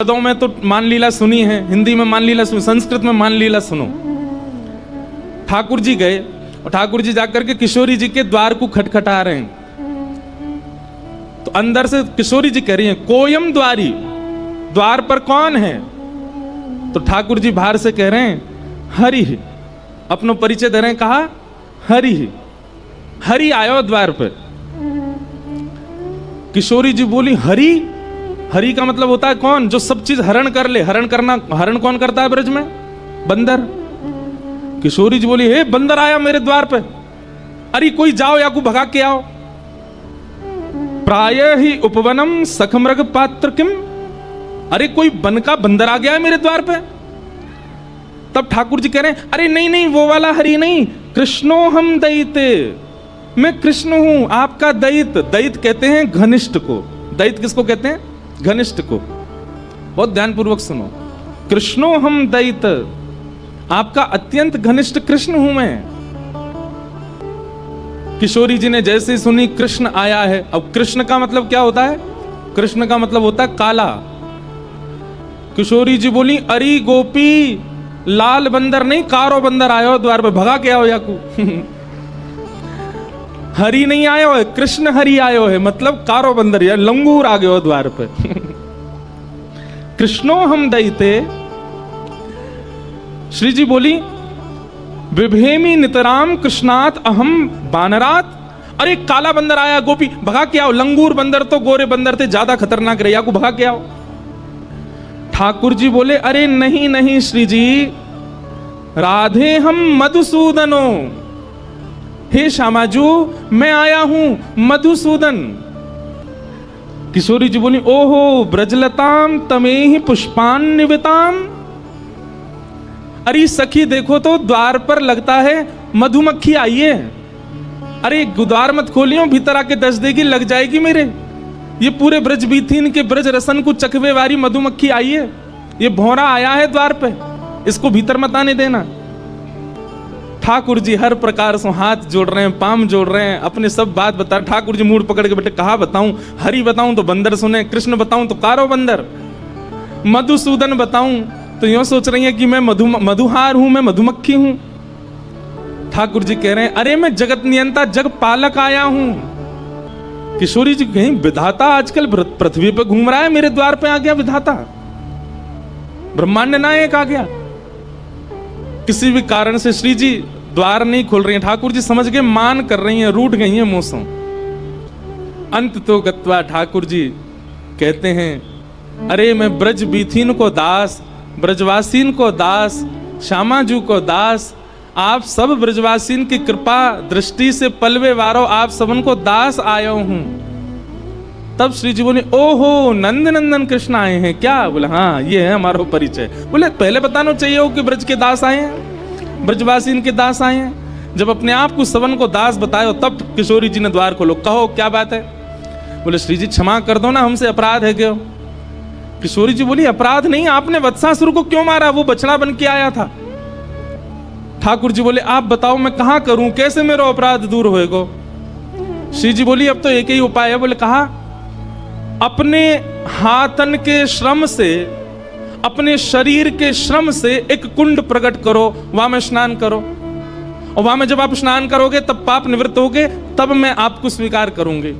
उद्धव में तो मान लीला सुनी है, हिंदी में मान लीला सुनी, संस्कृत में मान लीला सुनो। ठाकुर जी गए और ठाकुर जी जाकर के किशोरी जी के द्वार को खटखटा रहे हैं। तो अंदर से किशोरी जी कह रही हैं, कोयम द्वारी, द्वार पर कौन है? तो ठाकुर जी बाहर से कह रहे हैं, हरि। अपनो परिचय दे रहे हैं, कहा हरि, हरि आयो द्वार पर। किशोरी जी बोली, हरि? हरि का मतलब होता है कौन? जो सब चीज हरण कर ले। हरण करना, हरण कौन करता है ब्रज में? बंदर। किशोरी जी बोली, हे बंदर आया मेरे द्वार पे, अरे कोई जाओ या को भगा के आओ। प्राय ही उपवनम सखमृग पात्र किम, अरे कोई वन का बंदर आ गया है मेरे द्वार पे। तब ठाकुर जी कह रहे हैं, अरे नहीं नहीं, वो वाला हरि नहीं, कृष्णो हम दैते, मैं कृष्ण हूं आपका दैत। दैत कहते हैं घनिष्ठ को। दैत किसको कहते हैं? घनिष्ठ को। बहुत ध्यानपूर्वक सुनो, कृष्णो हम दैत, आपका अत्यंत घनिष्ठ कृष्ण हूं मैं। किशोरी जी ने जैसे ही सुनी कृष्ण आया है, अब कृष्ण का मतलब क्या होता है? कृष्ण का मतलब होता है काला। किशोरी जी बोली, अरे गोपी, लाल बंदर नहीं, कारो बंदर आयो द्वार पे, भगा के आओ याकू। हरि नहीं आयो है, कृष्ण हरि आयो है, मतलब कारो बंदर या लंगूर आ गयो द्वार पे। कृष्णो हम दैते। श्री जी बोली, विभेमी नितराम कृष्णात अहम बानरात, अरे काला बंदर आया गोपी, भगा के आओ। लंगूर बंदर तो गोरे बंदर थे, ज्यादा खतरनाक रहे, या को भगा के आओ। ठाकुर जी बोले, अरे नहीं नहीं श्री जी, राधे हम मधुसूदनो, हे श्यामाजू मैं आया हूं मधुसूदन। किशोरी जी बोली, ओहो ब्रजलताम तमेहि पुष्पान निविताम, अरे सखी देखो तो द्वार पर लगता है मधुमक्खी आई है। अरे द्वार मत खोलियो, भीतर आके दस देगी, लग जाएगी मेरे। ये पूरे ब्रज बीथीन के ब्रज रसन को चखवे वाली मधुमक्खी आई है, ये भौरा आया है द्वार पे, इसको भीतर मत आने देना। ठाकुर जी हर प्रकार से हाथ जोड़ रहे हैं, पाम जोड़ रहे हैं, अपने सब बात बता। ठाकुर जी मूड पकड़ के बेटे, कहा बताऊं? हरि बताऊं तो बंदर सुने, कृष्ण बताऊं तो कारो बंदर, मधुसूदन बताऊं तो यूं सोच रही है कि मैं मधुहार हूं, मैं मधुमक्खी हूं। ठाकुर जी कह रहे हैं, अरे मैं जगत नियंता जग पालक आया हूं। किशोरी जी कहीं विधाता आजकल पृथ्वी पे घूम रहा है, मेरे द्वार पे आ गया विधाता, ब्रह्मांड नायक आ गया। किसी भी कारण से श्री जी द्वार नहीं खोल रही हैं। ठाकुर जी समझ के मान कर रही हैं, रूठ गई हैं मौसम। अंत तो गत्वा ठाकुर जी कहते हैं, अरे मैं ब्रज बीथीन को दास, ब्रजवासीन को दास, श्यामाजू को दास, आप सब ब्रजवासीन की कृपा दृष्टि से पलवे वारो, आप सबन को दास आयो हूं। तब श्री जी बोले, ओहो नंद नंदन कृष्ण आए हैं क्या? बोले हाँ, ये है हमारा परिचय। बोले पहले बताना चाहिए हो कि ब्रज के दास आए हैं, ब्रजवासीन के दास आए हैं। जब अपने आप को सवन को दास बताए तब किशोरी जी ने द्वार खोलो, कहो क्या बात है? बोले श्री जी क्षमा कर दो ना, हमसे अपराध है क्यों? किशोरी जी बोली, अपराध नहीं, आपने वत्सासुर को क्यों मारा? वो बछड़ा बन के आया था। ठाकुर जी बोले, आप बताओ मैं कहां करूं, कैसे मेरा अपराध दूर होएगा? श्री जी बोली, अब तो एक ही उपाय है। बोले कहा, अपने हाथन के श्रम से, अपने शरीर के श्रम से एक कुंड प्रकट करो, वहां में स्नान करो, और वहां में जब आप स्नान करोगे तब पाप निवृत्त होगे, तब मैं आपको स्वीकार करूंगी।